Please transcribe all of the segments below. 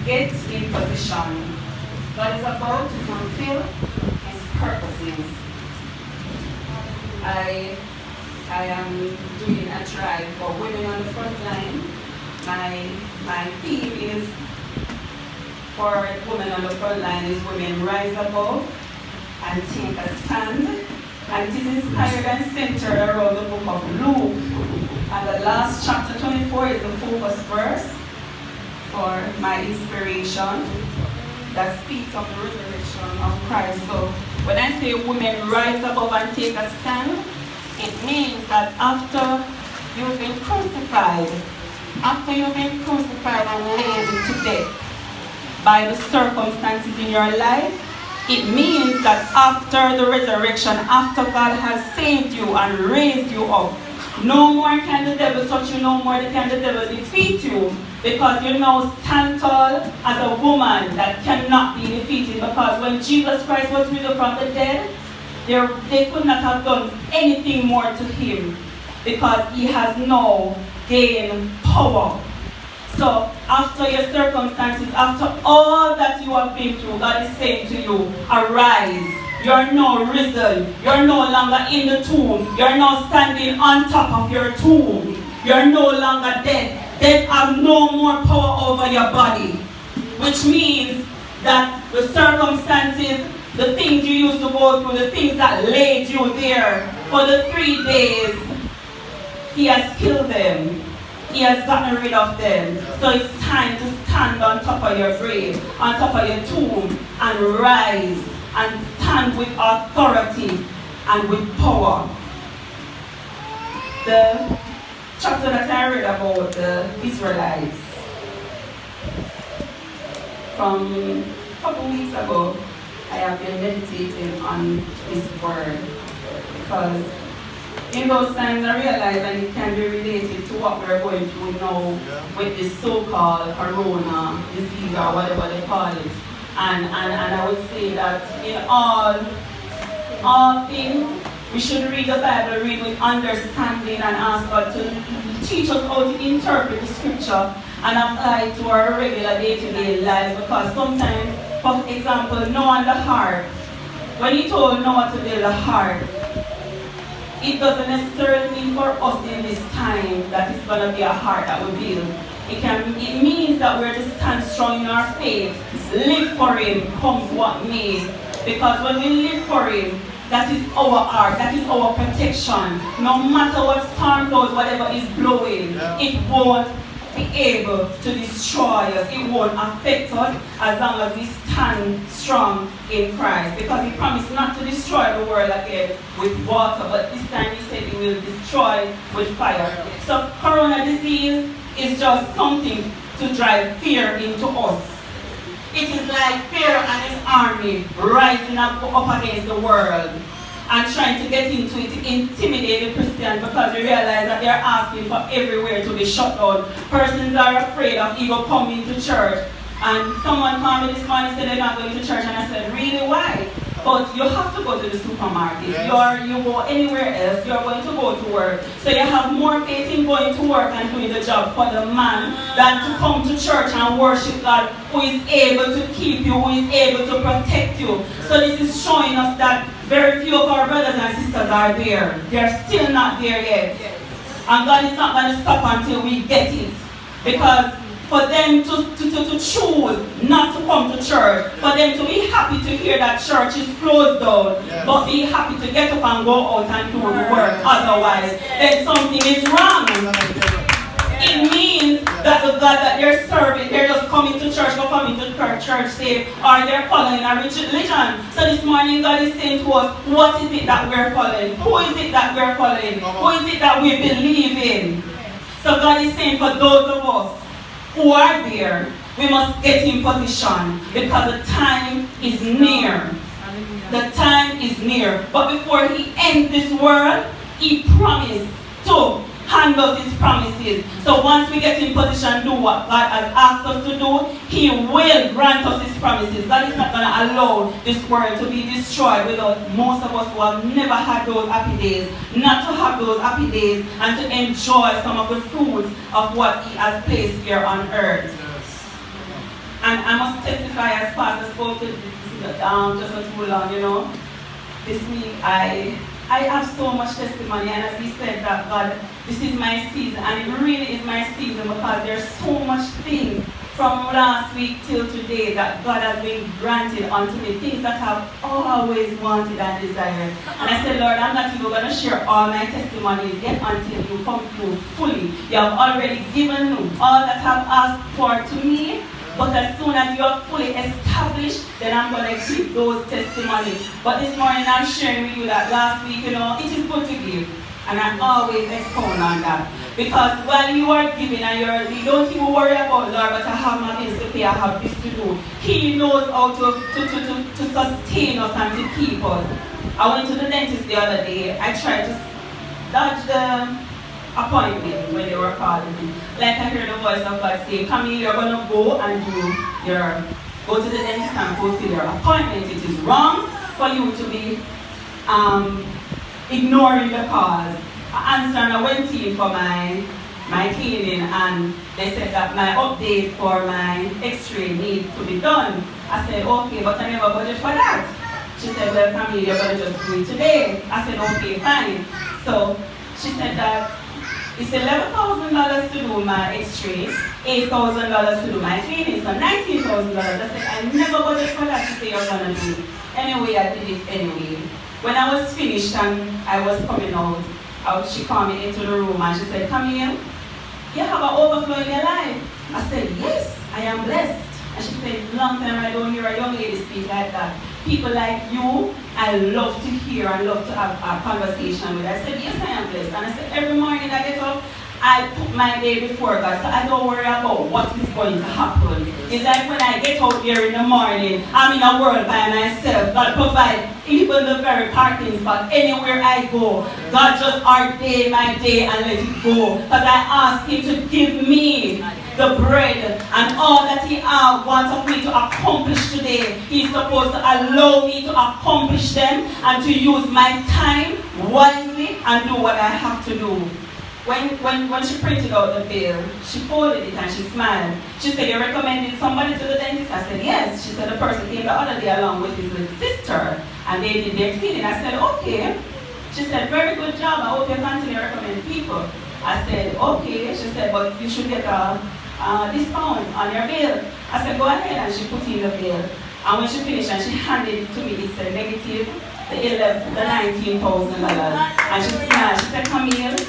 get in position. God is about to fulfill His purposes. I am doing a drive for women on the front line. My theme is for women on the front line is women rise above and take a stand. And it is inspired and centered around the book of Luke. And the last chapter 24 is the focus verse for my inspiration that speaks of the resurrection of Christ. So when I say women rise above and take a stand, it means that after you've been crucified and laid to death by the circumstances in your life, it means that after the resurrection, after God has saved you and raised you up, no more can the devil touch you, no more can the devil defeat you, because you now stand tall as a woman that cannot be defeated. Because when Jesus Christ was risen from the dead, they could not have done anything more to him, because he has now gained power. So after your circumstances, after all that you have been through, God is saying to you, arise. You are now risen. You are no longer in the tomb. You are now standing on top of your tomb. You are no longer dead. Death have no more power over your body. Which means that the circumstances, the things you used to go through, the things that laid you there for the 3 days, He has killed them. He has gotten rid of them. So it's time to stand on top of your grave, on top of your tomb, and rise and stand with authority and with power. The chapter that I read about the Israelites from a couple weeks ago, I have been meditating on this word, because in those times I realized that it can be related to what we're going through now with this so-called corona disease or whatever they call it. And I would say that in all things, we should read the Bible, read with understanding, and ask God to teach us how to interpret the scripture and apply it to our regular day-to-day lives. Because sometimes, for example, Noah and the ark, when he told Noah to build a ark, it doesn't necessarily mean for us in this time that it's going to be a heart that we build. It means that we're to stand strong in our faith, live for Him, comes what may. Because when we live for Him, that is our heart, that is our protection. No matter what storm blows, whatever is blowing, it won't be able to destroy us. It won't affect us as long as we stand strong in Christ. Because He promised not to destroy the world again with water, but this time He said He will destroy with fire. So corona disease is just something to drive fear into us. It is like fear and his army rising up against the world and trying to get into it, to intimidate the Christians, because they realize that they are asking for everywhere to be shut down. Persons are afraid of even coming to church. And someone called me this morning and said they're not going to church, and I said, really, why? But you have to go to the supermarket. Yes. You go anywhere else, you're going to go to work. So you have more faith in going to work and doing the job for the man than to come to church and worship God, who is able to keep you, who is able to protect you. So this is showing us that very few of our brothers and sisters are there. They're still not there yet. And God is not going to stop until we get it. Because for them to choose not to come to church, for them to be happy to hear that church is closed down, but be happy to get up and go out and do the work otherwise, then something is wrong. It means that the God that they're serving, they're just coming to church, not coming to church saved, or they're following a religion. So this morning God is saying to us, what is it that we're following? Who is it that we're following? Who is it that we believe in? So God is saying for those of us who are there, we must get in position, because the time is near. The time is near. But before He ends this world, He promised to handle His promises. So once we get in position, do what God has asked us to do, He will grant us His promises. God is not going to allow this world to be destroyed without most of us who have never had those happy days, not to have those happy days and to enjoy some of the fruits of what He has placed here on earth. And And I must testify as Pastor spoke to just not too long, This week I have so much testimony, and as he said that God, this is my season, and it really is my season because there's so much things from last week till today that God has been granted unto me, things that I've always wanted and desired. And I said, Lord, I'm not even going to share all my testimonies yet until you come through fully. You have already given me all that I've asked for to me. But as soon as you are fully established, then I'm going to give those testimonies. But this morning I'm sharing with you that last week, it is good to give. And I always expound on that. Because while you are giving and you don't even worry about, Lord, but I have my bills to pay, I have this to do. He knows how to sustain us and to keep us. I went to the dentist the other day. I tried to dodge the appointment when they were calling me. Like I heard the voice of God say, Camille, you're going to go and go to the dentist and fulfill your appointment. It is wrong for you to be ignoring the cause. I answered and I went in for my cleaning, and they said that my update for my x-ray needs to be done. I said, okay, but I never budgeted for that. She said, well, Camille, you're going to just do it today. I said, okay, fine. So she said that it's $11,000 to do my x-ray, $8,000 to do my cleaning, so $19,000. I said, I never budgeted for that. She said, you're going to do it. Anyway, I did it anyway. When I was finished and I was coming out, she called me into the room and she said, Camille, you have an overflow in your life. I said, yes, I am blessed. And she said, long time I don't hear a young lady speak like that. People like you, I love to hear and love to have a conversation with. I said, yes, I am blessed. And I said, every morning I get up, I put my day before God, so I don't worry about what is going to happen. It's like when I get out there in the morning, I'm in a world by myself. God provides even the very parking spot. Anywhere I go, God just ordained my day and let it go. Because I asked Him to give me the bread and all that He wants of me to accomplish today. He's supposed to allow me to accomplish them and to use my time wisely and do what I have to do. When she printed out the bill, she folded it and she smiled. She said, you recommended somebody to the dentist? I said, yes. She said, the person came the other day along with his little sister and they did their cleaning. I said, okay. She said, very good job. I hope you continue to recommend people. I said, okay. She said, but you should get a discount on your bill. I said, go ahead. And she put in the bill. And when she finished and she handed it to me, it said negative, the $19,000. And she smiled. She said, Camille,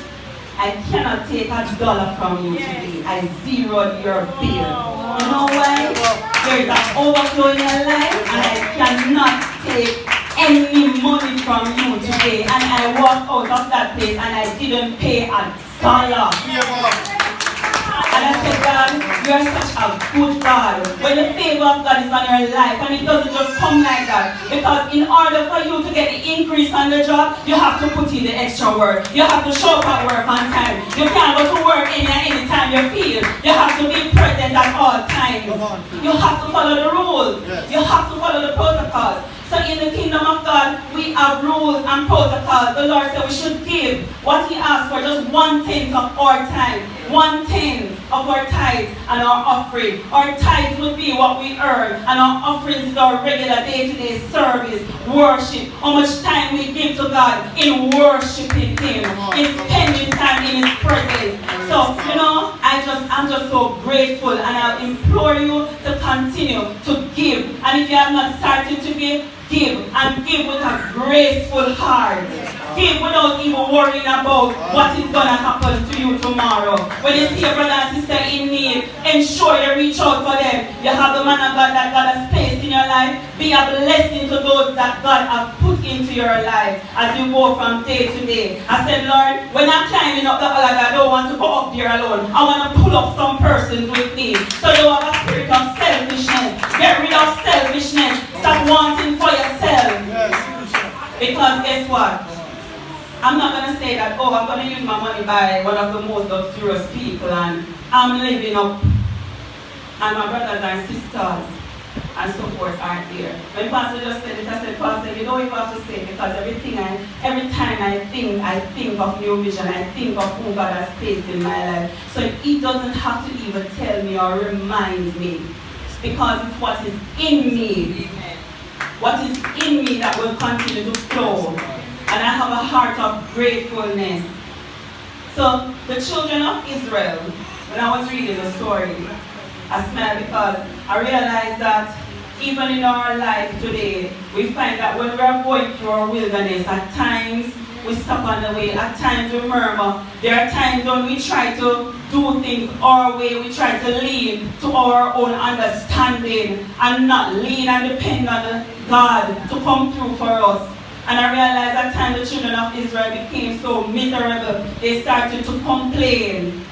I cannot take $1 from you today. I zeroed your bill. You know why? There is an overflow in your life and I cannot take any money from you today. And I walked out of that place and I didn't pay $1. And I said, God, you are such a good God. When the favor of God is on your life, and it doesn't just come like that. Because in order for you to get the increase on the job, you have to put in the extra work. You have to show up at work on time. You can't go to work any time you feel. You have to be present at all times. You have to follow the rules. Yes. You have to follow the protocols. So in the kingdom of God, we have rules and protocols. The Lord said we should give what He asked for, just 1/10 of our time, 1/10 of our tithes and our offering. Our tithes would be what we earn, and our offerings is our regular day-to-day service, worship. How much time we give to God in worshiping Him, in spending time in His presence. So, I'm just so grateful, and I implore you to continue to give. And if you have not started to give, and give with a graceful heart. Give without even worrying about what is going to happen to you tomorrow. When you see a brother and sister in need, ensure you reach out for them. You have the man of God that God has placed in your life. Be a blessing to those that God has put into your life as you go from day to day. I said, Lord, when I'm climbing up the ladder, I don't want to go up there alone. I want to pull up some persons with me. So you have a spirit of selfishness. Get rid of selfishness. Stop wanting for yourself. Because guess what? I'm not going to say that, oh, I'm going to use my money by one of the most luxurious people and I'm living up and my brothers and sisters and so forth aren't there. When Pastor just said it, I said, Pastor, you don't even have to say it because every time I think of New Vision, I think of who God has placed in my life. So He doesn't have to even tell me or remind me. because it's what is in me. What is in me that will continue to flow. And I have a heart of gratefulness. So the children of Israel, when I was reading the story, I smiled because I realized that even in our life today, we find that when we are going through our wilderness, at times we stop on the way, at times we murmur. There are times when we try to do things our way, we try to lean to our own understanding and not lean and depend on God to come through for us. And I realized at times the children of Israel became so miserable, they started to complain.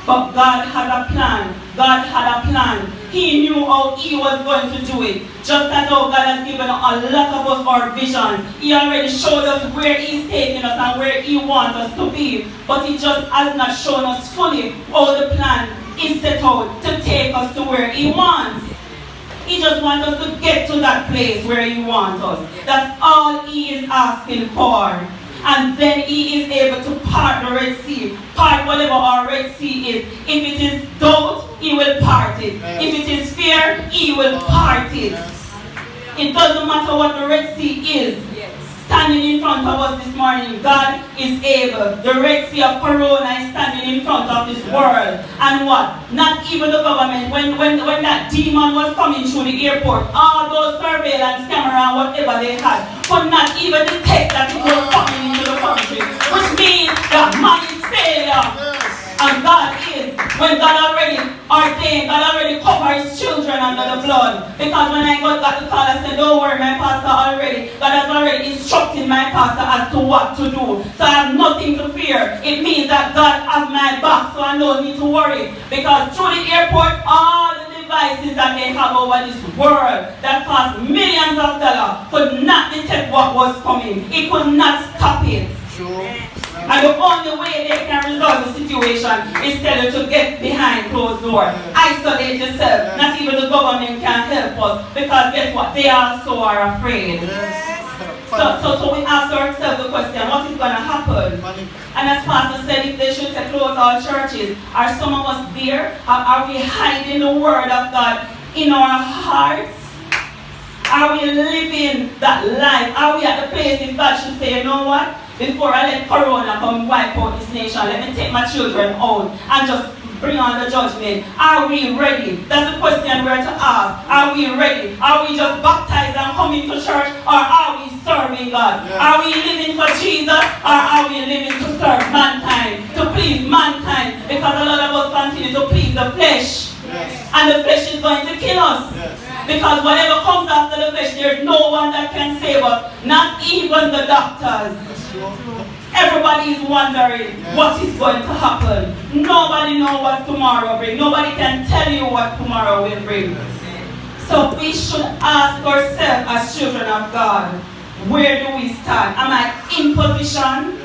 But God had a plan. God had a plan. He knew how He was going to do it. Just as how God has given a lot of us our vision. He already showed us where He's taking us and where He wants us to be. But He just has not shown us fully how the plan is set out to take us to where He wants. He just wants us to get to that place where He wants us. That's all He is asking for. And then He is able to part the Red Sea. Part whatever our Red Sea is. If it is doubt, He will part it. Yes. If it is fear, He will part it. Yes. It doesn't matter what the Red Sea is. Standing in front of us this morning, God is able. The Red Sea of Corona is standing in front of this world. And what? Not even the government. When that demon was coming through the airport, all those surveillance camera and whatever they had could not even detect that it was coming into the country. Which means that man is failure. And God is, when God already ordained, God already covered His children under the blood. Because when I got the call, I said, don't worry, my pastor already, God has already instructed my pastor as to what to do. So I have nothing to fear. It means that God has my back, so I don't need to worry. Because through the airport, all the devices that they have over this world that cost millions of dollars could not detect what was coming. It could not stop it. Sure. And the only way they can resolve the situation is tell you to get behind closed doors. Isolate yourself. Not even the government can help us. Because guess what? They also are afraid. So we ask ourselves the question, what is going to happen? And as Pastor said, if they should close all churches, are some of us there? Are we hiding the word of God in our hearts? Are we living that life? Are we at the place if God should say, you know what? Before I let Corona come wipe out this nation, let me take my children out and just bring on the judgment. Are we ready? That's the question we're to ask. Are we ready? Are we just baptized and coming to church, or are we serving God? Yes. Are we living for Jesus, or are we living to serve mankind, to please mankind? Because a lot of us continue to please the flesh. Yes. And the flesh is going to kill us. Yes. Because whatever comes after the flesh, there's no one that can save us. Not even the doctors. Everybody is wondering what is going to happen. Nobody knows what tomorrow brings. Nobody can tell you what tomorrow will bring. So we should ask ourselves as children of God, where do we stand? Am I in position?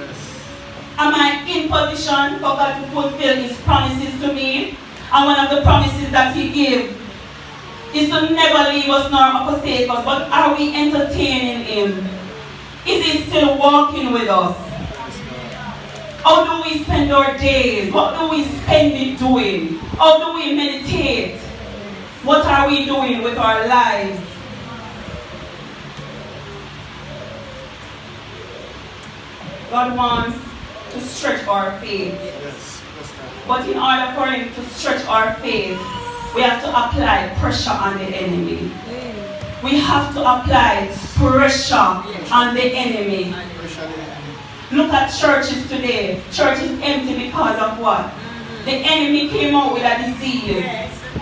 Am I in position for God to fulfill His promises to me? And one of the promises that He gave is to never leave us nor forsake us. But are we entertaining Him? Is He still walking with us? How do we spend our days? What do we spend it doing? How do we meditate? What are we doing with our lives? God wants to stretch our faith. But in order for Him to stretch our faith, we have to apply pressure on the enemy. We have to apply pressure on the enemy. Look at churches today. Church is empty because of what? The enemy came out with a disease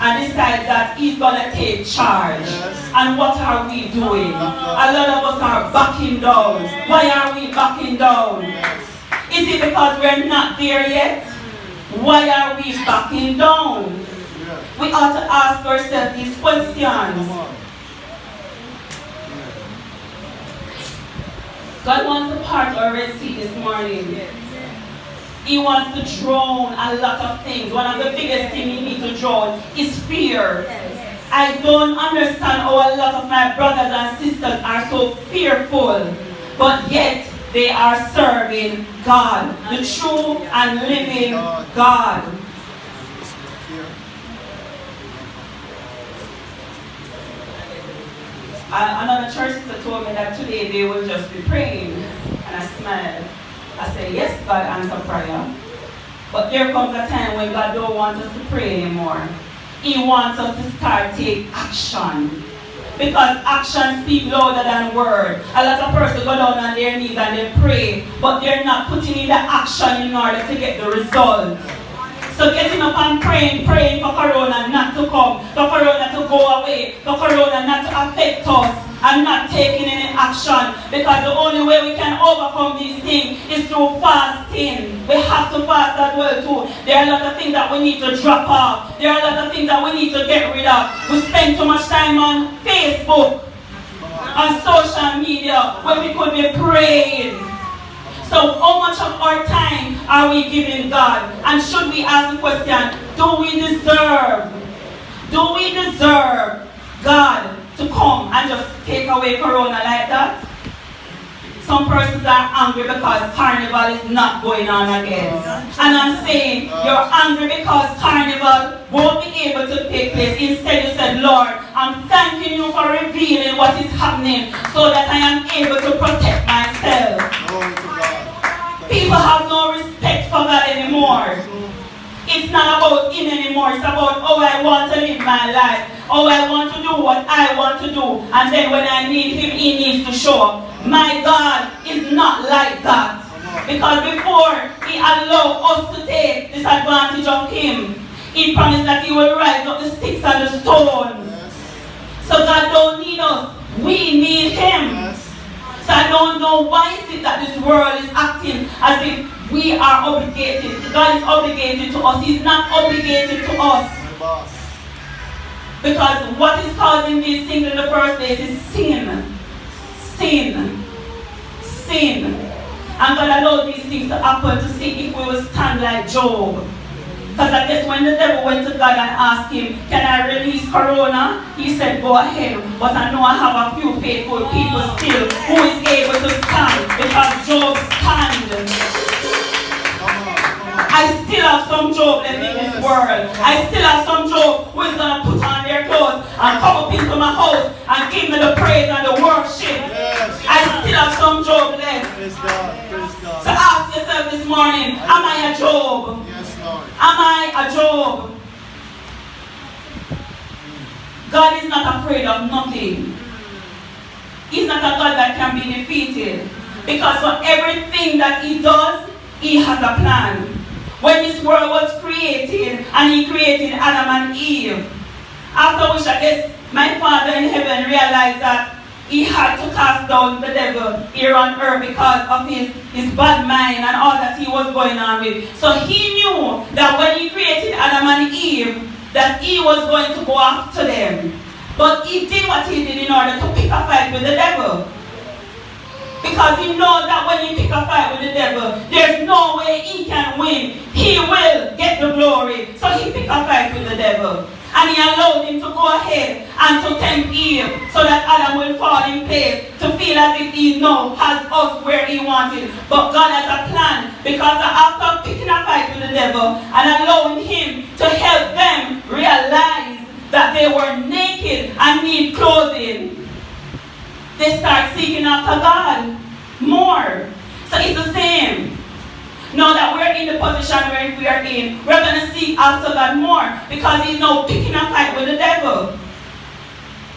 and decided that he's going to take charge. And what are we doing? A lot of us are backing down. Why are we backing down? Is it because we're not there yet? Why are we backing down? We ought to ask ourselves these questions. God wants to part our Red Sea this morning. He wants to drown a lot of things. One of the biggest things He needs to drown is fear. I don't understand how a lot of my brothers and sisters are so fearful, but yet they are serving God, the true and living God. Another church sister told me that today they will just be praying. And I smiled. I said, yes, God answer prayer. But there comes a time when God don't want us to pray anymore. He wants us to start take action. Because action speaks louder than word. A lot of persons go down on their knees and they pray, but they're not putting in the action in order to get the result. So getting up and praying for Corona not to come, for Corona to go away, for Corona not to affect us, and not taking any action. Because the only way we can overcome these things is through fasting. We have to fast as well too. There are a lot of things that we need to drop off. There are a lot of things that we need to get rid of. We spend too much time on Facebook, on social media, when we could be praying. So how much of our time are we giving God? And should we ask the question, do we deserve God to come and just take away Corona like that? Some persons are angry because Carnival is not going on again. And I'm saying, you're angry because Carnival won't be able to take place. Instead you said, Lord, I'm thanking you for revealing what is happening so that I am able to protect myself. People have no respect for God anymore. It's not about him anymore. It's about, oh, I want to live my life. Oh, I want to do what I want to do. And then when I need him, he needs to show up. My God is not like that. Because before he allowed us to take this advantage of him, he promised that he will rise up the sticks and the stones. So God don't need us. We need him. So I don't know why is it that this world is acting as if we are obligated. God is obligated to us. He's not obligated to us. Because what is causing these things in the first place is sin. Sin. Sin. And God allowed these things to happen to see if we will stand like Job. Because I guess when the devil went to God and asked him, can I release Corona? He said, go ahead. But I know I have a few faithful people still who is able to stand. Because Job stands. I still have some Job left in this world. I still have some Job who is going to put on their clothes and come up into my house and give me the praise and the worship. Yes. I still have some Job left. Praise God. Praise God. So ask yourself this morning, am I a Job? Yes, Lord. Am I a Job? God is not afraid of nothing. He's not a God that can be defeated. Because for everything that he does, he has a plan. When this world was created, and he created Adam and Eve, after which I guess my Father in heaven realized that he had to cast down the devil here on earth because of his bad mind and all that he was going on with. So he knew that when he created Adam and Eve, that he was going to go after them. But he did what he did in order to pick a fight with the devil. Because he knows that when he pick a fight with the devil, there's no way he can win. He will get the glory. So he pick a fight with the devil. And he allowed him to go ahead and to tempt Eve so that Adam will fall in place to feel as if he now has us where he wanted. But God has a plan, because after picking a fight with the devil and allowing him to help them realize that they were naked and need clothing, they start seeking after God more. So it's the same. Now that we're in the position where we are in, we're going to seek after God more, because he's now picking a fight with the devil.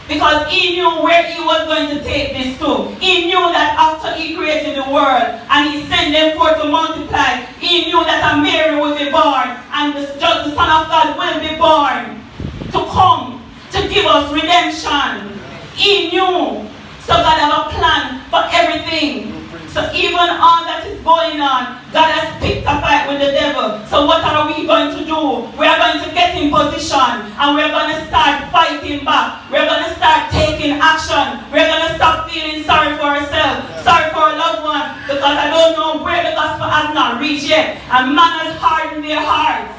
Because he knew where he was going to take this to. He knew that after he created the world and he sent them forth to multiply, he knew that a Mary will be born and the Son of God will be born to come to give us redemption. He knew. So God has a plan for everything. So even all that is going on, God has picked a fight with the devil. So what are we going to do? We are going to get in position and we are going to start fighting back. We are going to start taking action. We are going to stop feeling sorry for ourselves, sorry for our loved ones, because I don't know where the gospel has not reached yet. And man has hardened their hearts.